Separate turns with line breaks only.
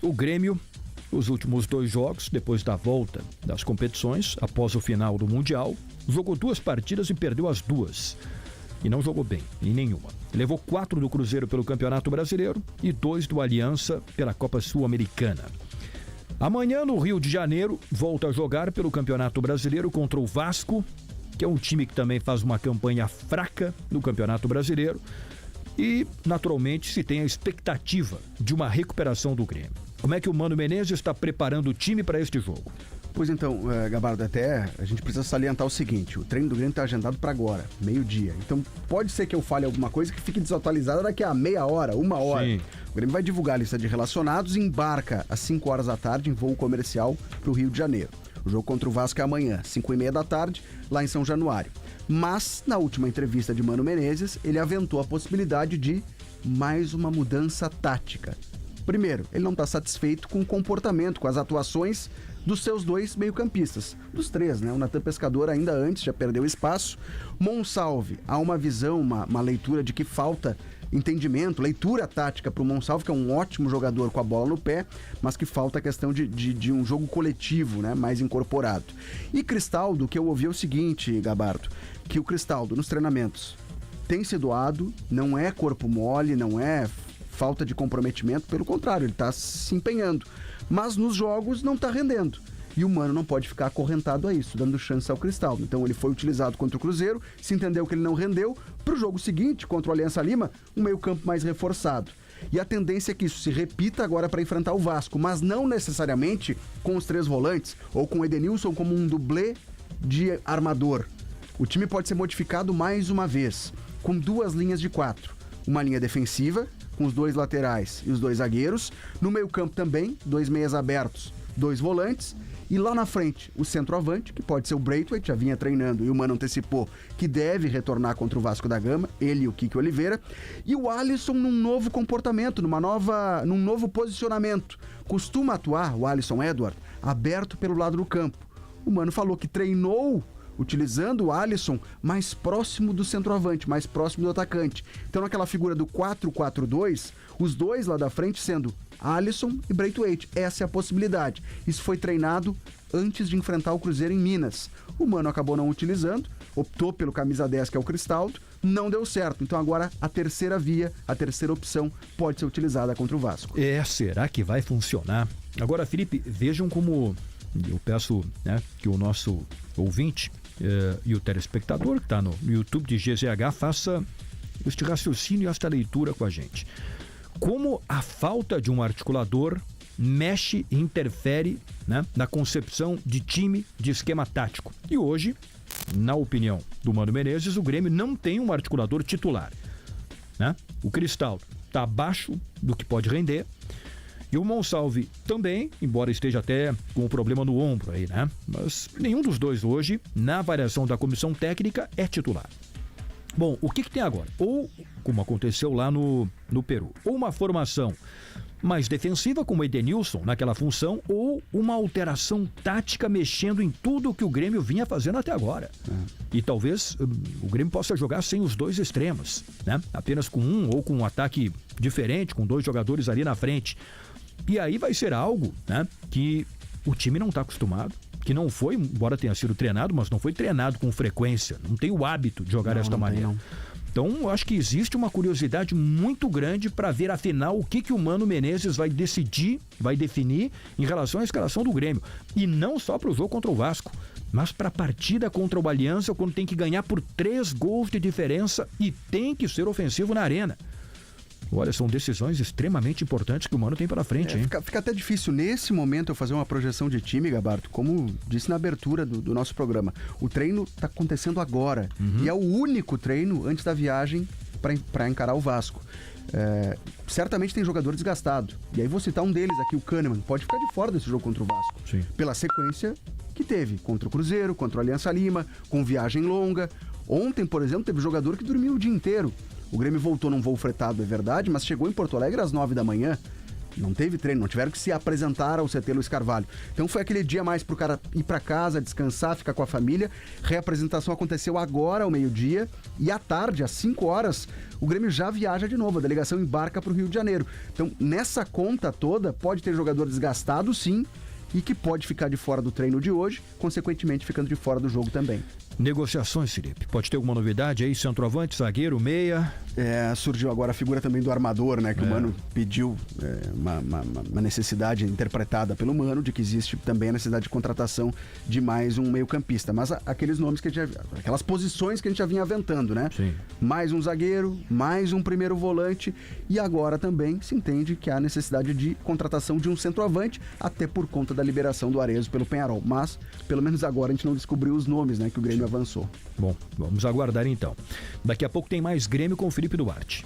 O Grêmio, os últimos 2 jogos, depois da volta das competições, após o final do Mundial, jogou 2 partidas e perdeu as 2. E não jogou bem, em nenhuma. Levou 4 do Cruzeiro pelo Campeonato Brasileiro e 2 do Aliança pela Copa Sul-Americana. Amanhã, no Rio de Janeiro, volta a jogar pelo Campeonato Brasileiro contra o Vasco, que é um time que também faz uma campanha fraca no Campeonato Brasileiro. E, naturalmente, se tem a expectativa de uma recuperação do Grêmio. Como é que o Mano Menezes está preparando o time para este jogo?
Pois então, Gabardo, até a gente precisa salientar o seguinte: o treino do Grêmio está agendado para agora, meio-dia. Então pode ser que eu fale alguma coisa que fique desatualizada daqui a meia hora, 1 hora.
Sim.
O Grêmio vai divulgar a lista de relacionados e embarca às 5 horas da tarde em voo comercial para o Rio de Janeiro. O jogo contra o Vasco é amanhã, 5h30 da tarde, lá em São Januário. Mas, na última entrevista de Mano Menezes, ele aventou a possibilidade de mais uma mudança tática. Primeiro, ele não está satisfeito com o comportamento, com as atuações dos seus 2 meio-campistas. Dos 3, né? O Natan Pescador ainda antes já perdeu espaço. Monsalve, há uma visão, uma leitura de que falta entendimento, leitura tática para o Monsalve, que é um ótimo jogador com a bola no pé, mas que falta a questão de um jogo coletivo, né? Mais incorporado. E Cristaldo, o que eu ouvi é o seguinte, Gabardo, que o Cristaldo nos treinamentos tem se doado, não é corpo mole, não é falta de comprometimento, pelo contrário, ele está se empenhando. Mas nos jogos não está rendendo. E o Mano não pode ficar acorrentado a isso, dando chance ao Cristaldo. Então ele foi utilizado contra o Cruzeiro, se entendeu que ele não rendeu. Para o jogo seguinte, contra o Aliança Lima, um meio-campo mais reforçado. E a tendência é que isso se repita agora para enfrentar o Vasco, mas não necessariamente com os 3 volantes, ou com o Edenilson como um dublê de armador. O time pode ser modificado mais uma vez, com 2 linhas de 4. Uma linha defensiva, com os 2 laterais e os 2 zagueiros. No meio-campo também, 2 meias abertos, 2 volantes. E lá na frente, o centroavante, que pode ser o Braithwaite, já vinha treinando e o Mano antecipou que deve retornar contra o Vasco da Gama, ele e o Kiki Oliveira. E o Alisson num novo comportamento, num novo posicionamento. Costuma atuar, o Alisson Edward, aberto pelo lado do campo. O Mano falou que treinou utilizando o Alisson mais próximo do centroavante, mais próximo do atacante. Então naquela figura do 4-4-2, os 2 lá da frente sendo Alisson e Braithwaite. Essa é a possibilidade. Isso foi treinado antes de enfrentar o Cruzeiro em Minas. O Mano acabou não utilizando, optou pelo camisa 10, que é o Cristaldo, não deu certo. Então agora a terceira via, a terceira opção pode ser utilizada contra o Vasco.
Será que vai funcionar? Agora, Felipe, vejam como eu peço, né, que o nosso ouvinte e o telespectador que está no YouTube de GZH faça este raciocínio e esta leitura com a gente. Como a falta de um articulador mexe e interfere, né, na concepção de time, de esquema tático. E hoje, na opinião do Mano Menezes, o Grêmio não tem um articulador titular, né? O Cristaldo está abaixo do que pode render. E o Monsalve também, embora esteja até com o problema no ombro aí, né? Mas nenhum dos 2 hoje, na avaliação da comissão técnica, é titular. Bom, o que tem agora? Ou, como aconteceu lá no Peru, ou uma formação mais defensiva, como o Edenilson naquela função, ou uma alteração tática mexendo em tudo que o Grêmio vinha fazendo até agora. E talvez o Grêmio possa jogar sem os 2 extremos, né? Apenas com um ou com um ataque diferente, com 2 jogadores ali na frente. E aí vai ser algo, né, que o time não está acostumado, que não foi, embora tenha sido treinado, mas não foi treinado com frequência, não tem o hábito de jogar desta maneira. Então, eu acho que existe uma curiosidade muito grande para ver, afinal, o que o Mano Menezes vai decidir, vai definir em relação à escalação do Grêmio. E não só para o jogo contra o Vasco, mas para a partida contra o Aliança, quando tem que ganhar por 3 gols de diferença e tem que ser ofensivo na arena. Olha, são decisões extremamente importantes que o Mano tem pela frente, hein?
Fica até difícil nesse momento eu fazer uma projeção de time, Gabardo, como disse na abertura do nosso programa. O treino está acontecendo agora e é o único treino antes da viagem para encarar o Vasco. Certamente tem jogador desgastado. E aí vou citar um deles aqui, o Kahneman. Pode ficar de fora desse jogo contra o Vasco.
Sim. Pela
sequência que teve contra o Cruzeiro, contra o Aliança Lima, com viagem longa. Ontem, por exemplo, teve jogador que dormiu o dia inteiro. O Grêmio voltou num voo fretado, é verdade, mas chegou em Porto Alegre às 9 da manhã. Não teve treino, não tiveram que se apresentar ao CT Luiz Carvalho. Então foi aquele dia mais pro cara ir pra casa, descansar, ficar com a família. Reapresentação aconteceu agora, ao meio-dia, e à tarde, às 5 horas, o Grêmio já viaja de novo. A delegação embarca pro Rio de Janeiro. Então, nessa conta toda, pode ter jogador desgastado, sim, e que pode ficar de fora do treino de hoje, consequentemente ficando de fora do jogo também.
Negociações, Felipe. Pode ter alguma novidade aí? Centroavante, zagueiro, meia?
Surgiu agora a figura também do armador, né? Que o Mano pediu uma necessidade interpretada pelo Mano, de que existe também a necessidade de contratação de mais um meio-campista. Mas aqueles nomes que a gente aquelas posições que a gente já vinha aventando, né?
Sim.
Mais um zagueiro, mais um primeiro volante, e agora também se entende que há necessidade de contratação de um centroavante, até por conta da liberação do Arezzo pelo Peñarol. Mas, pelo menos agora, a gente não descobriu os nomes, né? Que o Grêmio avançou.
Bom, vamos aguardar então. Daqui a pouco tem mais Grêmio com o Felipe Duarte.